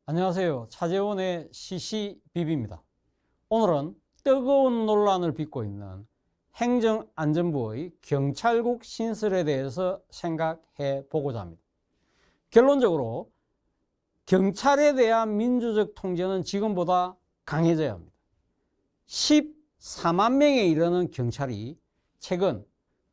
안녕하세요. 차재원의 시시비비입니다. 오늘은 뜨거운 논란을 빚고 있는 행정안전부의 경찰국 신설에 대해서 생각해 보고자 합니다. 결론적으로 경찰에 대한 민주적 통제는 지금보다 강해져야 합니다. 14만 명에 이르는 경찰이 최근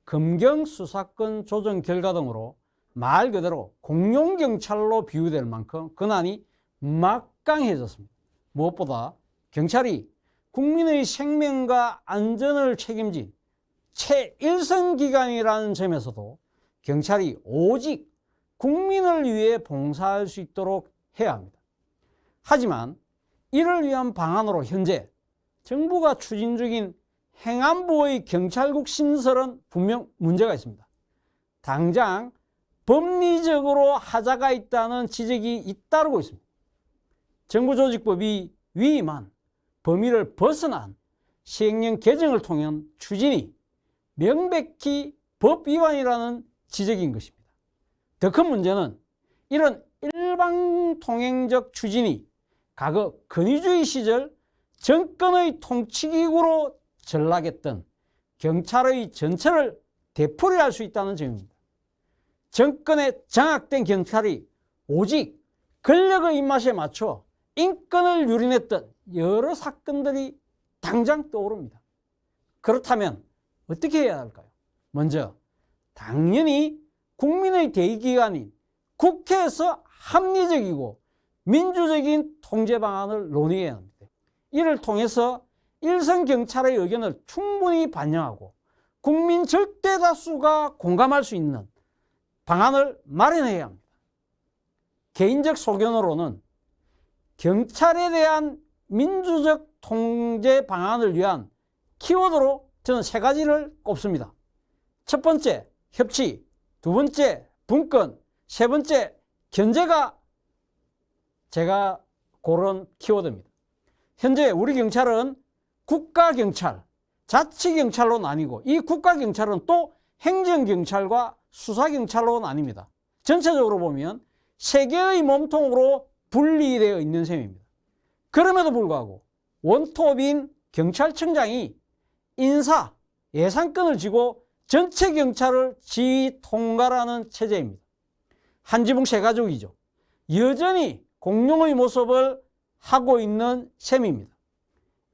검경수사권 조정 결과 등으로 말 그대로 공룡경찰로 비유될 만큼 권한이 막강해졌습니다. 무엇보다 경찰이 국민의 생명과 안전을 책임진 최일선 기관이라는 점에서도 경찰이 오직 국민을 위해 봉사할 수 있도록 해야 합니다. 하지만 이를 위한 방안으로 현재 정부가 추진 중인 행안부의 경찰국 신설은 분명 문제가 있습니다. 당장 법리적으로 하자가 있다는 지적이 잇따르고 있습니다. 정부조직법이 위임한 범위를 벗어난 시행령 개정을 통한 추진이 명백히 법 위반이라는 지적인 것입니다. 더 큰 문제는 이런 일방통행적 추진이 과거 권위주의 시절 정권의 통치기구로 전락했던 경찰의 전체를 되풀이할 수 있다는 점입니다. 정권에 장악된 경찰이 오직 권력의 입맛에 맞춰 인권을 유린했던 여러 사건들이 당장 떠오릅니다. 그렇다면 어떻게 해야 할까요? 먼저 당연히 국민의 대의기관인 국회에서 합리적이고 민주적인 통제 방안을 논의해야 합니다. 이를 통해서 일선 경찰의 의견을 충분히 반영하고 국민 절대 다수가 공감할 수 있는 방안을 마련해야 합니다. 개인적 소견으로는 경찰에 대한 민주적 통제 방안을 위한 키워드로 저는 3가지를 꼽습니다. 첫 번째, 협치. 두 번째, 분권. 세 번째, 견제가 제가 고른 키워드입니다. 현재 우리 경찰은 국가경찰, 자치경찰로 나뉘고 이 국가경찰은 또 행정경찰과 수사경찰로 나뉩니다. 전체적으로 보면 3개의 몸통으로 분리되어 있는 셈입니다. 그럼에도 불구하고 원톱인 경찰청장이 인사, 예산권을 쥐고 전체 경찰을 지휘 통괄하는 체제입니다. 한지붕 세가족이죠. 여전히 공룡의 모습을 하고 있는 셈입니다.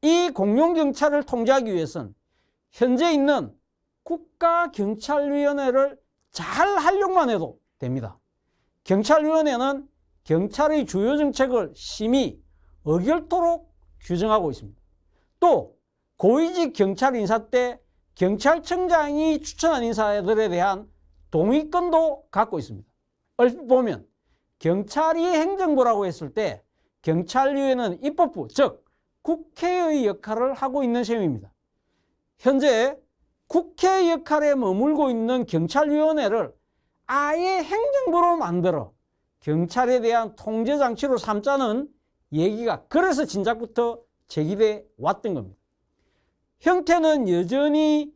이 공룡경찰을 통제하기 위해서는 현재 있는 국가경찰위원회를 잘 활용만 해도 됩니다. 경찰위원회는 경찰의 주요 정책을 심의, 의결토록 규정하고 있습니다. 또 고위직 경찰 인사 때 경찰청장이 추천한 인사들에 대한 동의권도 갖고 있습니다. 얼핏 보면 경찰이 행정부라고 했을 때 경찰위원회는 입법부, 즉 국회의 역할을 하고 있는 셈입니다. 현재 국회 역할에 머물고 있는 경찰위원회를 아예 행정부로 만들어 경찰에 대한 통제장치로 삼자는 얘기가 그래서 진작부터 제기돼 왔던 겁니다. 형태는 여전히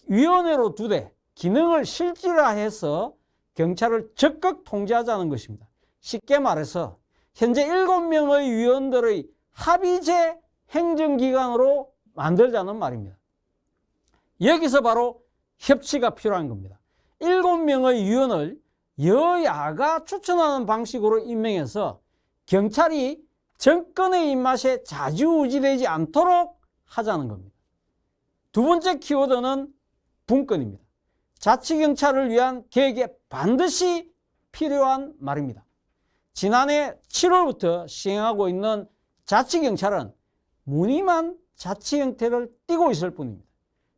위원회로 두되 기능을 실질화해서 경찰을 적극 통제하자는 것입니다. 쉽게 말해서 현재 7명의 위원들의 합의제 행정기관으로 만들자는 말입니다. 여기서 바로 협치가 필요한 겁니다. 7명의 위원을 여야가 추천하는 방식으로 임명해서 경찰이 정권의 입맛에 좌지우지되지 않도록 하자는 겁니다. 두 번째 키워드는 분권입니다. 자치경찰을 위한 개혁에 반드시 필요한 말입니다. 지난해 7월부터 시행하고 있는 자치경찰은 무늬만 자치 형태를 띠고 있을 뿐입니다.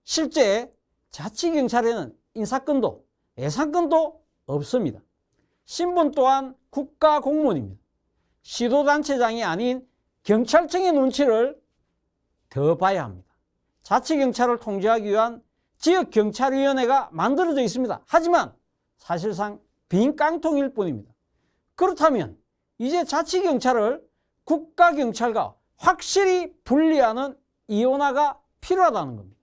실제 자치경찰에는 인사권도 예산권도 없습니다. 신분 또한 국가공무원입니다. 시도단체장이 아닌 경찰청의 눈치를 더 봐야 합니다. 자치경찰을 통제하기 위한 지역경찰위원회가 만들어져 있습니다. 하지만 사실상 빈 깡통일 뿐입니다. 그렇다면 이제 자치경찰을 국가경찰과 확실히 분리하는 이원화가 필요하다는 겁니다.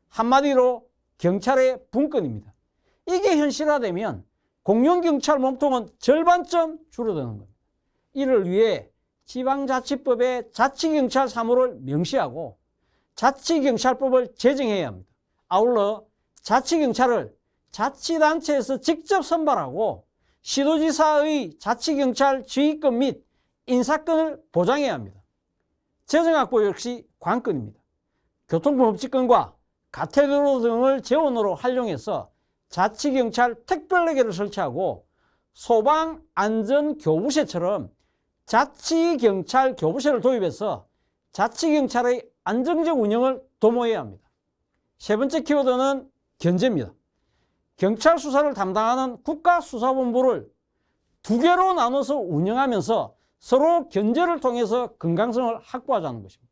한마디로 경찰의 분권입니다. 이게 현실화되면 공룡경찰 몸통은 절반쯤 줄어드는 겁니다. 이를 위해 지방자치법에 자치경찰 사무를 명시하고 자치경찰법을 제정해야 합니다. 아울러 자치경찰을 자치단체에서 직접 선발하고 시도지사의 자치경찰 지휘권 및 인사권을 보장해야 합니다. 재정확보 역시 관건입니다. 교통법칙권과 가태도로 등을 재원으로 활용해서 자치경찰 특별레게를 설치하고 소방안전교부세처럼 자치경찰 교부세를 도입해서 자치경찰의 안정적 운영을 도모해야 합니다. 세 번째 키워드는 견제입니다. 경찰 수사를 담당하는 국가수사본부를 두 개로 나눠서 운영하면서 서로 견제를 통해서 건강성을 확보하자는 것입니다.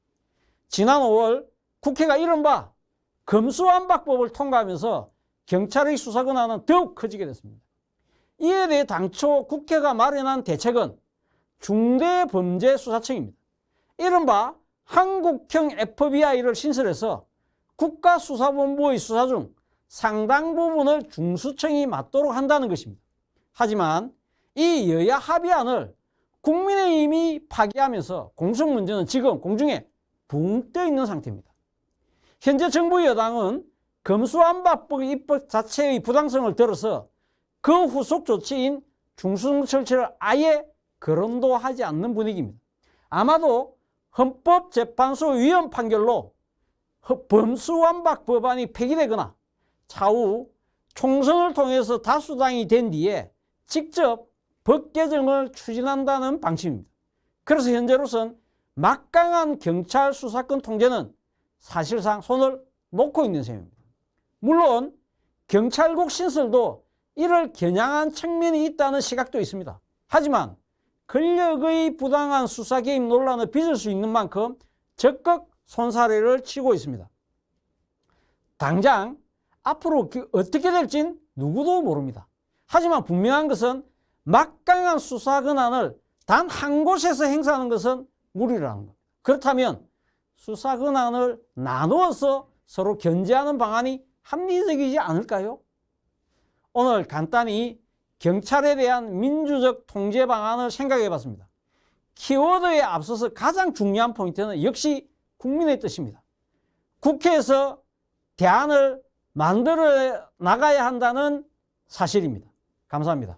지난 5월 국회가 이른바 검수완박법을 통과하면서 경찰의 수사 권한은 더욱 커지게 됐습니다. 이에 대해 당초 국회가 마련한 대책은 중대범죄수사청입니다. 이른바 한국형 FBI를 신설해서 국가수사본부의 수사 중 상당 부분을 중수청이 맡도록 한다는 것입니다. 하지만 이 여야 합의안을 국민의힘이 파기하면서 공석 문제는 지금 공중에 붕 떠 있는 상태입니다. 현재 정부 여당은 검수완박법 입법 자체의 부당성을 들어서 그 후속 조치인 중수청 설치를 아예 거론도 하지 않는 분위기입니다. 아마도 헌법재판소 위헌 판결로 검수완박 법안이 폐기되거나 차후 총선을 통해서 다수당이 된 뒤에 직접 법 개정을 추진한다는 방침입니다. 그래서 현재로선 막강한 경찰 수사권 통제는 사실상 손을 놓고 있는 셈입니다. 물론 경찰국 신설도 이를 겨냥한 측면이 있다는 시각도 있습니다. 하지만 권력의 부당한 수사 개입 논란을 빚을 수 있는 만큼 적극 손사래를 치고 있습니다. 당장 앞으로 어떻게 될진 누구도 모릅니다. 하지만 분명한 것은 막강한 수사 권한을 단 한 곳에서 행사하는 것은 무리라는 겁니다. 그렇다면 수사 권한을 나누어서 서로 견제하는 방안이 합리적이지 않을까요? 오늘 간단히 경찰에 대한 민주적 통제 방안을 생각해 봤습니다. 키워드에 앞서서 가장 중요한 포인트는 역시 국민의 뜻입니다. 국회에서 대안을 만들어 나가야 한다는 사실입니다. 감사합니다.